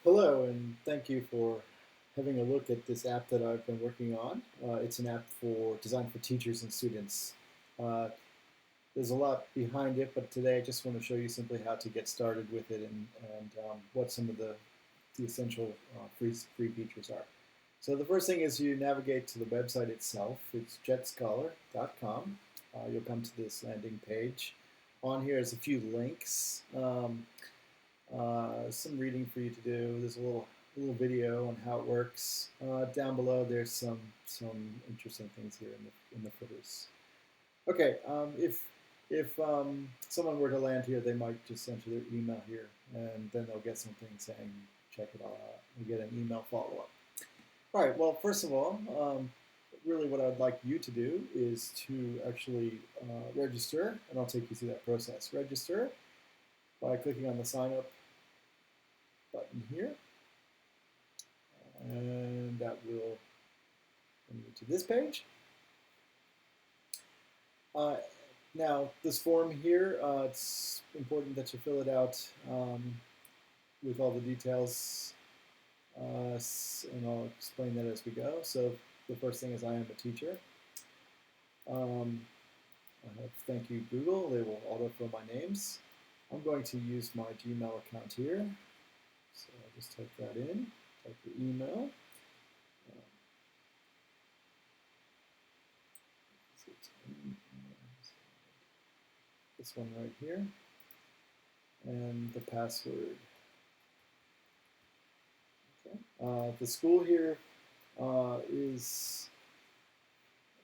Hello, and thank you for having a look at this app that I've been working on. It's an app designed for teachers and students. Uh, there's a lot behind it, but today I just want to show you simply how to get started with it and what some of the essential free features are. So the first thing is you navigate to the website itself. It's jetscholar.com. You'll come to this landing page. On here is a few links. Some reading for you to do. There's a little video on how it works. Down below, there's some interesting things here in the footers. Okay, if someone were to land here, they might just enter their email here, and then they'll get something saying check it all out. You get an email follow up. All right. Well, first of all, really what I'd like you to do is to actually register, and I'll take you through that process. Register by clicking on the sign up button here, and that will bring you to this page. Now, this form here, it's important that you fill it out with all the details, and I'll explain that as we go. So the first thing is I am a teacher. I have thank you Google. They will autofill my names. I'm going to use my Gmail account here. So I'll just type that in, type the email. This one right here, and the password. Okay. The school here is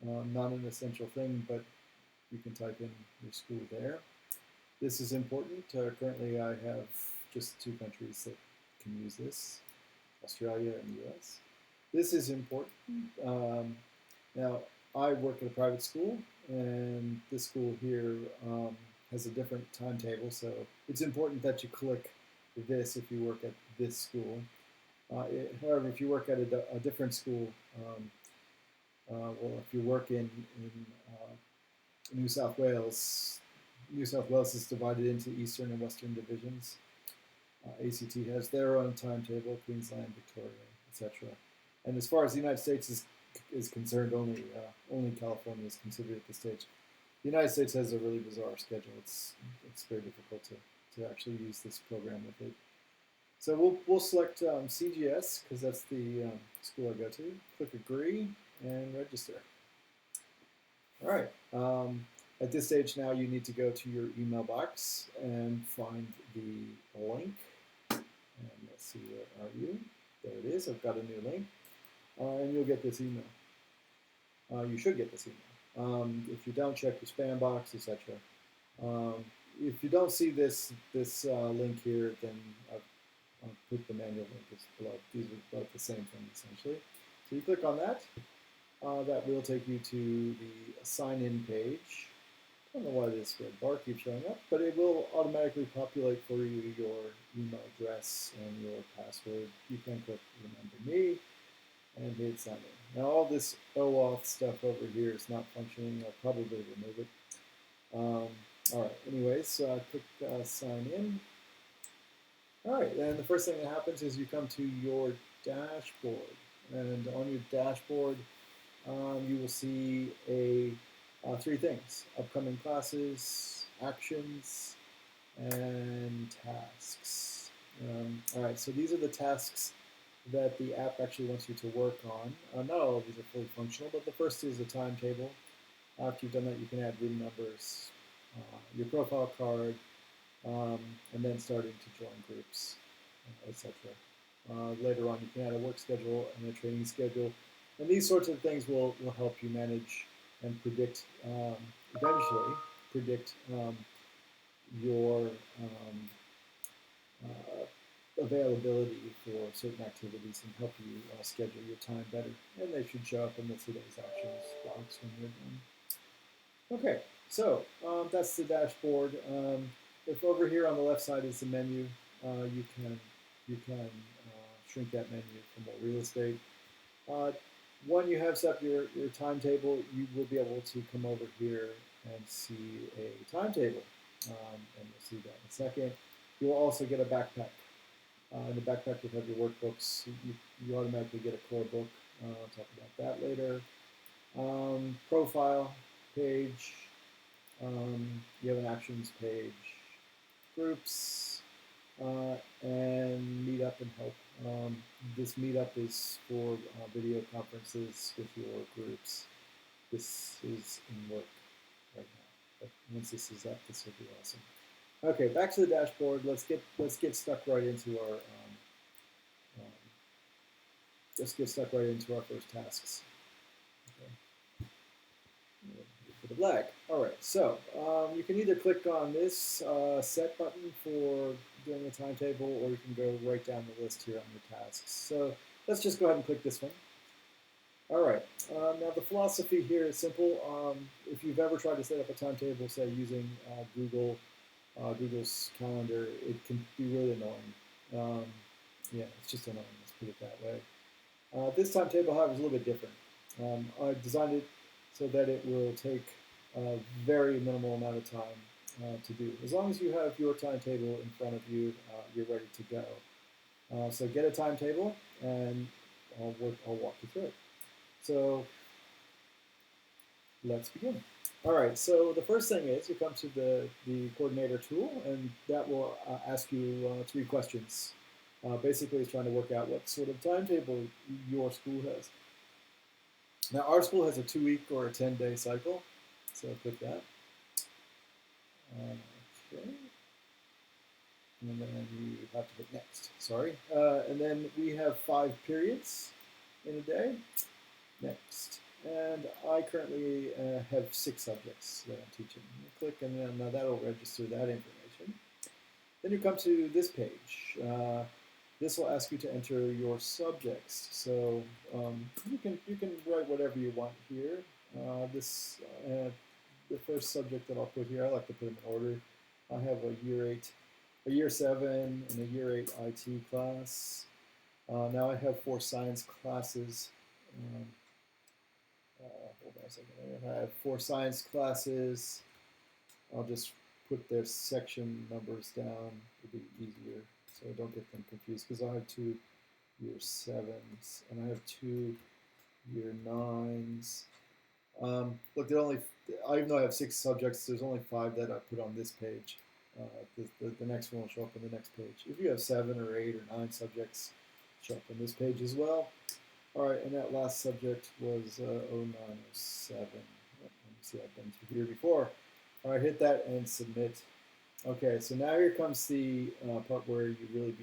not an essential thing, but you can type in your school there. This is important. Currently, I have just two countries that can use this, Australia and the US. This is important. Now, I work at a private school, and this school here has a different timetable, so it's important that you click this if you work at this school. However, if you work at a different school, well, if you work in New South Wales, New South Wales is divided into Eastern and Western divisions. ACT has their own timetable, Queensland, Victoria, etc. And as far as the United States is concerned, only California is considered at this stage. The United States has a really bizarre schedule. It's very difficult to actually use this program with it. So we'll select CGS because that's the school I go to. Click agree and register. All right. At this stage now, you need to go to your email box and find the link. And let's see, where are you? There it is. I've got a new link. And you'll get this email. You should get this email. If you don't, check your spam box, etc. If you don't see this link here, then I'll put the manual link below. These are both the same thing, essentially. So you click on that. That will take you to the sign-in page. I don't know why this red bar keeps showing up, but it will automatically populate for you your email address and your password. You can click Remember Me and hit sign in. Now all this OAuth stuff over here is not functioning. I'll probably remove it. All right, anyways, click sign in. All right, and the first thing that happens is you come to your dashboard. And on your dashboard, you will see three things: upcoming classes, actions, and tasks. All right, so these are the tasks that the app actually wants you to work on. Not all of these are fully functional, but the first is a timetable. After you've done that, you can add room numbers, your profile card, and then starting to join groups, etc. Later on, you can add a work schedule and a training schedule. And these sorts of things will help you manage and predict, eventually, predict your availability for certain activities and help you schedule your time better. And they should show up in the today's actions box when you're done. Okay, so that's the dashboard. If over here on the left side is the menu, you can shrink that menu for more real estate. When you have set up your timetable, you will be able to come over here and see a timetable, and you'll see that in a second. You'll also get a backpack. In the backpack, you have your workbooks. You automatically get a core book. I'll talk about that later. Profile page. You have an actions page. Groups. And meetup and help. This meetup is for video conferences with your groups. This is in work right now, but once this is up, this will be awesome. Okay, back to the dashboard. Let's get stuck right into our first tasks. Okay. A bit of lag. All right, so you can either click on this set button for doing a timetable, or you can go right down the list here on your tasks. So let's just go ahead and click this one. All right, now the philosophy here is simple. If you've ever tried to set up a timetable, say using Google's calendar, it can be really annoying. Yeah, it's just annoying, let's put it that way. This timetable, however, is a little bit different. I designed it so that it will take a very minimal amount of time to do. As long as you have your timetable in front of you, you're ready to go. So get a timetable, and I'll walk you through it. So let's begin. All right, so the first thing is you come to the coordinator tool, and that will ask you 3 questions. Basically, it's trying to work out what sort of timetable your school has. Now, our school has a 2-week or a 10-day cycle, so click that. Okay. And then you have to hit next, sorry. And then we have 5 periods in a day. Next. And I currently have 6 subjects that I'm teaching. You click, and then that'll register that information. Then you come to this page. This will ask you to enter your subjects. So you can write whatever you want here. The first subject that I'll put here, I like to put them in order. I have a year 7, and a year 8 IT class. Now I have 4 science classes. Hold on a second. I have 4 science classes. I'll just put their section numbers down. It'll be easier, so I don't get them confused, because I have 2 year 7s and I have 2 year 9s. Look, even though I have 6 subjects, there's only 5 that I put on this page. The next one will show up on the next page. If you have 7 or 8 or 9 subjects, show up on this page as well. All right, and that last subject was 0907. Let me see, I've been through here before. All right, hit that and submit. Okay, so now here comes the part where you really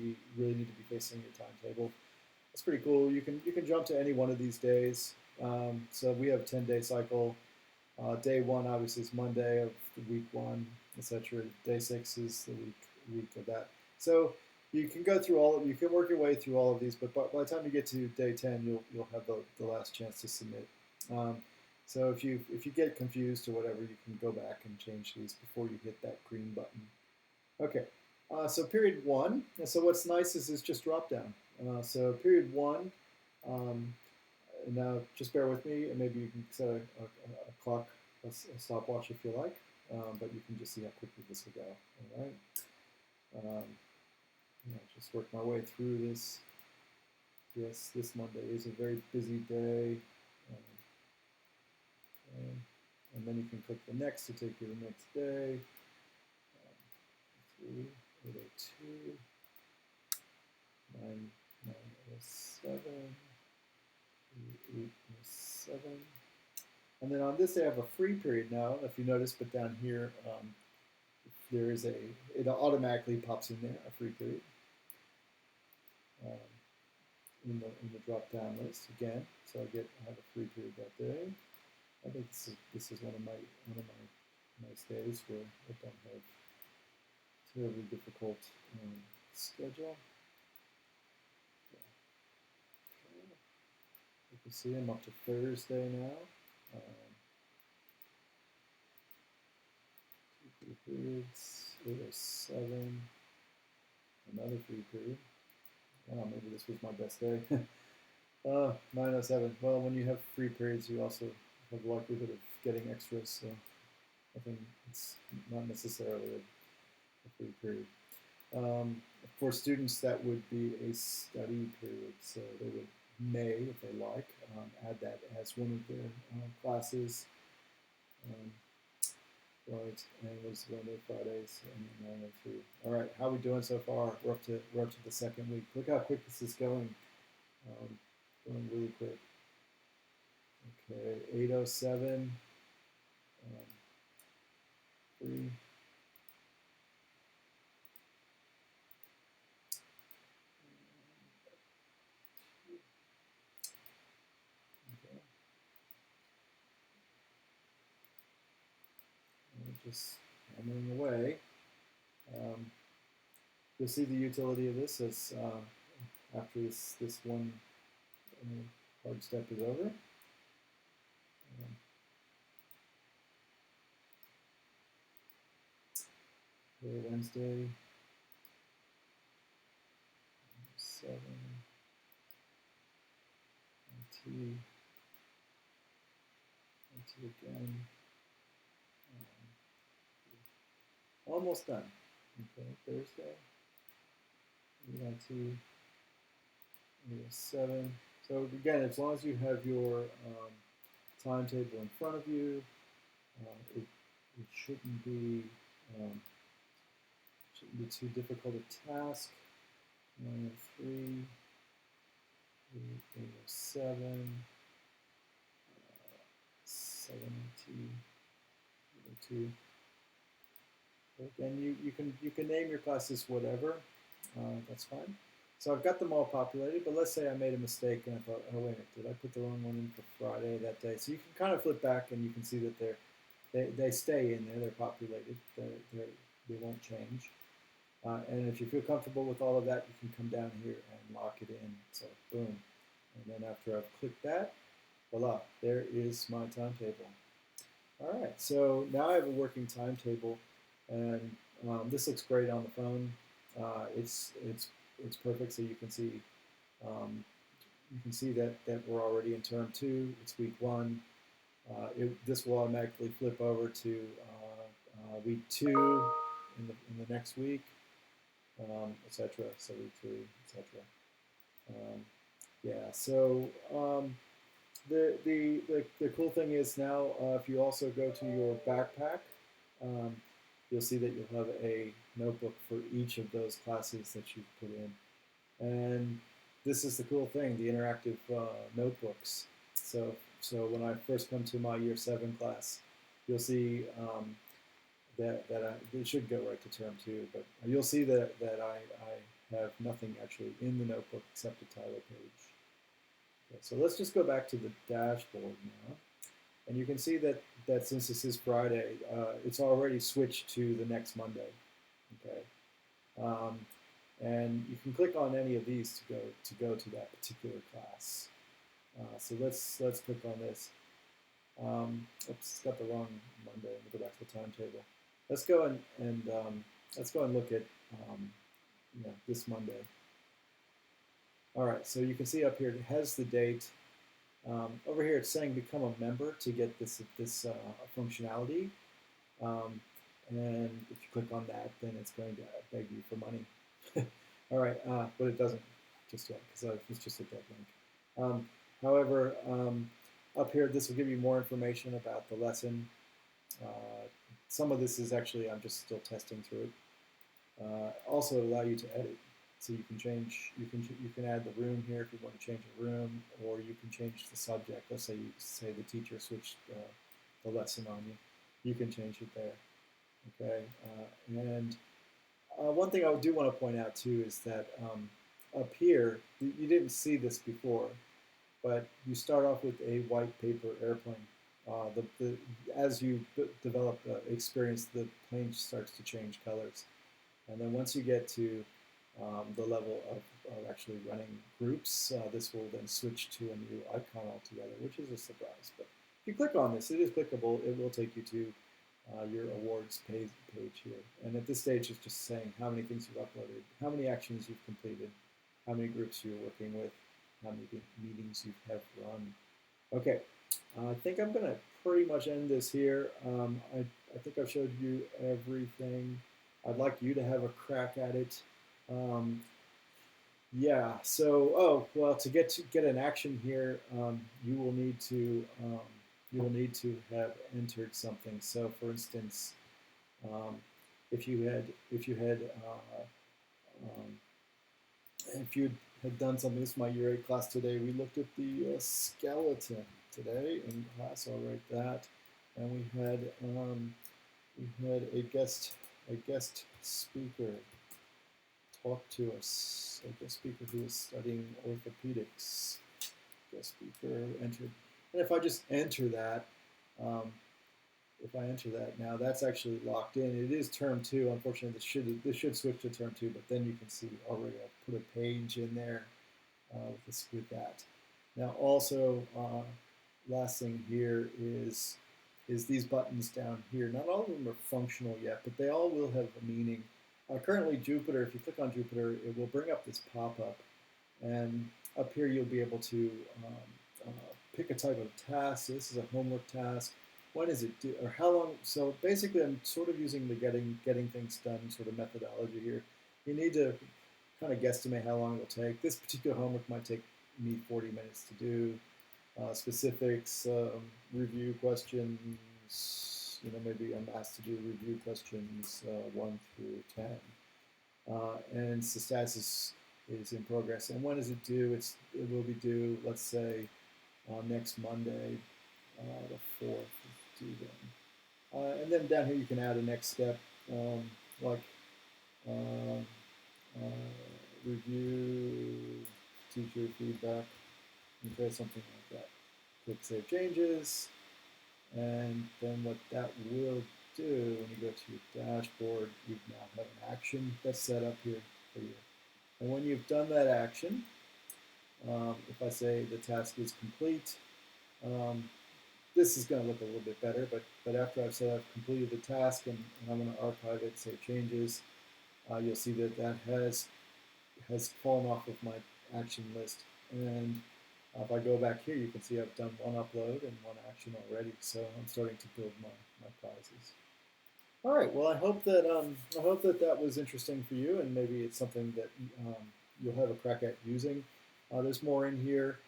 need to be facing your timetable. That's pretty cool. You can jump to any one of these days. So we have a 10-day cycle. Day 1 obviously is Monday of the week 1, etc. Day 6 is the week of that. So you can go through you can work your way through all of these, but by the time you get to day 10, you'll have the last chance to submit. So if you get confused or whatever, you can go back and change these before you hit that green button. Okay, so period 1. And so what's nice is it's just drop down. So period 1. Now just bear with me, and maybe you can set a clock, a stopwatch if you like, but you can just see how quickly this will go. All right. Just work my way through this. Yes, this Monday is a very busy day. Okay. And then you can click the next to take you to the next day. 802, 907, 807. And then on this day I have a free period now, if you notice, but down here there is it automatically pops in there, a free period. In the drop down list again, so I have a free period that day. I think this is one of my nice days where I don't have terribly difficult schedule. Yeah. Okay. You can see I'm up to Thursday now. 2 free periods, 807, another free period. Oh, maybe this was my best day. 907. Well, when you have free periods, you also have the likelihood of getting extras, so I think it's not necessarily a free period. Of For students, that would be a study period, so they would may, if they like, add that as one of their classes. Um, right, and it was Monday, Fridays, and then 9 and 3. All right, how are we doing so far? We're up to the second week. Look how quick this is going. Going really quick. Okay, 8:07. 3. Okay. Just hammering away. You'll see the utility of this as after this one hard step is over. Wednesday, 7, IT again. Almost done. Okay, Thursday, IT, 7. So again, as long as you have your timetable in front of you, it shouldn't be too difficult a task. 9:03, 8:07, 7:02. Again, you can name your classes whatever. That's fine. So I've got them all populated, but let's say I made a mistake and I thought, oh wait a minute, did I put the wrong one in for Friday that day? So you can kind of flip back and you can see that they stay in there, they're populated, they won't change. And if you feel comfortable with all of that, you can come down here and lock it in. So boom. And then after I've clicked that, voila, there is my timetable. All right, so now I have a working timetable, and this looks great on the phone. It's perfect, so you can see that we're already in term 2. It's week 1. This will automatically flip over to week 2 in the next week, etc. So week 3, etc. Yeah. So the cool thing is now, if you also go to your backpack, you'll see that you'll have a notebook for each of those classes that you've put in. And this is the cool thing, the interactive notebooks. So when I first come to my year 7 class, you'll see it should go right to term 2, but you'll see that I have nothing actually in the notebook except a title page. Okay, so let's just go back to the dashboard now. And you can see that since this is Friday, it's already switched to the next Monday. Okay, and you can click on any of these to go to that particular class. So let's click on this. Oops, got the wrong Monday. Let me go back to the timetable. Let's go and let's go and look at this Monday. All right, so you can see up here it has the date. Over here it's saying become a member to get this functionality. And if you click on that, then it's going to beg you for money. All right, but it doesn't just yet because it's just a dead link. However, up here this will give you more information about the lesson. Some of this is actually I'm just still testing through it. Also allow you to edit. So you can change, you can add the room here if you want to change a room, or you can change the subject. Let's say the teacher switched the lesson on you. You can change it there. Okay, and one thing I do want to point out too is that up here you didn't see this before, but you start off with a white paper airplane. As you develop experience, the plane starts to change colors, and then once you get to the level of actually running groups, this will then switch to a new icon altogether, which is a surprise. But if you click on this, it is clickable. It will take you to your awards page here. And at this stage, it's just saying how many things you've uploaded, how many actions you've completed, how many groups you're working with, how many meetings you have run. Okay, I think I'm going to pretty much end this here. I think I've showed you everything. I'd like you to have a crack at it. Um, Yeah. So, oh well, to get an action here, you will need to have entered something. So, for instance, um, um, if you had done something, this is my year 8 class today. We looked at the skeleton today in class. I'll write that, and we had a guest speaker talk to us. A guest speaker who was studying orthopedics. Guest speaker entered, and if I just enter that, um, if I enter that now, that's actually locked in. It is term 2. Unfortunately, this should switch to term 2, but then you can see already I put a page in there with that. Now, also, last thing here is these buttons down here. Not all of them are functional yet, but they all will have a meaning. Currently, Jupyter, if you click on Jupyter, it will bring up this pop-up, and up here you'll be able to pick a type of task. So this is a homework task. When is it due, or how long? So basically, I'm sort of using the getting things done sort of methodology here. You need to kind of guesstimate how long it'll take. This particular homework might take me 40 minutes to do. Specifics, review questions. Maybe I'm asked to do review questions 1 through 10. And the status is in progress. And when is it due? It will be due, let's say, next Monday, the 4th is due then. And then down here you can add a next step, like um, review, teacher feedback, okay, something like that. Click Save Changes, and then what that will do when you go to your dashboard, you now have an action that's set up here for you. And when you've done that action, if I say the task is complete, um, this is going to look a little bit better, but after I've said I've completed the task and I'm going to archive it, save changes, you'll see that that has fallen off of my action list. And if I go back here, you can see I've done one upload and one action already. So I'm starting to build my prizes. All right. Well, I hope that that was interesting for you, and maybe it's something that you'll have a crack at using. There's more in here.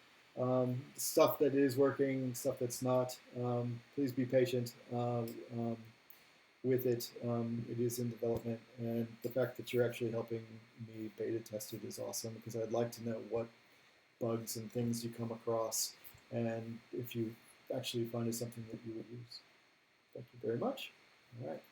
Stuff that is working, stuff that's not. Please be patient with it. It is in development, and the fact that you're actually helping me beta test it is awesome because I'd like to know what bugs and things you come across, and if you actually find it something that you would use. Thank you very much. All right.